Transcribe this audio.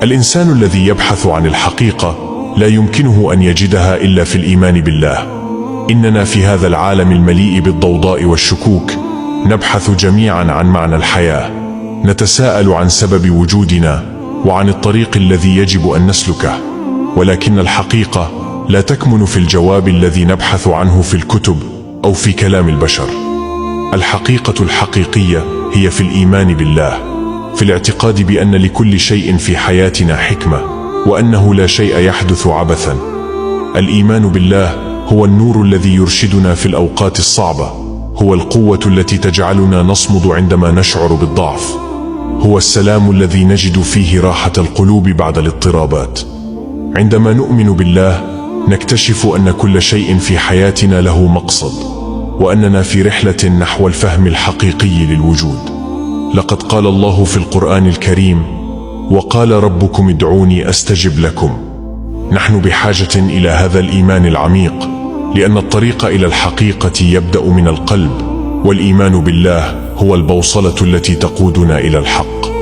الإنسان الذي يبحث عن الحقيقة لا يمكنه أن يجدها إلا في الإيمان بالله. إننا في هذا العالم المليء بالضوضاء والشكوك نبحث جميعا عن معنى الحياة، نتساءل عن سبب وجودنا وعن الطريق الذي يجب أن نسلكه، ولكن الحقيقة لا تكمن في الجواب الذي نبحث عنه في الكتب أو في كلام البشر. الحقيقة الحقيقية هي في الإيمان بالله، في الاعتقاد بأن لكل شيء في حياتنا حكمة، وأنه لا شيء يحدث عبثا. الإيمان بالله هو النور الذي يرشدنا في الأوقات الصعبة، هو القوة التي تجعلنا نصمد عندما نشعر بالضعف، هو السلام الذي نجد فيه راحة القلوب بعد الاضطرابات. عندما نؤمن بالله نكتشف أن كل شيء في حياتنا له مقصد، وأننا في رحلة نحو الفهم الحقيقي للوجود. لقد قال الله في القرآن الكريم: وقال ربكم ادعوني أستجب لكم. نحن بحاجة إلى هذا الإيمان العميق، لأن الطريق إلى الحقيقة يبدأ من القلب، والإيمان بالله هو البوصلة التي تقودنا إلى الحق.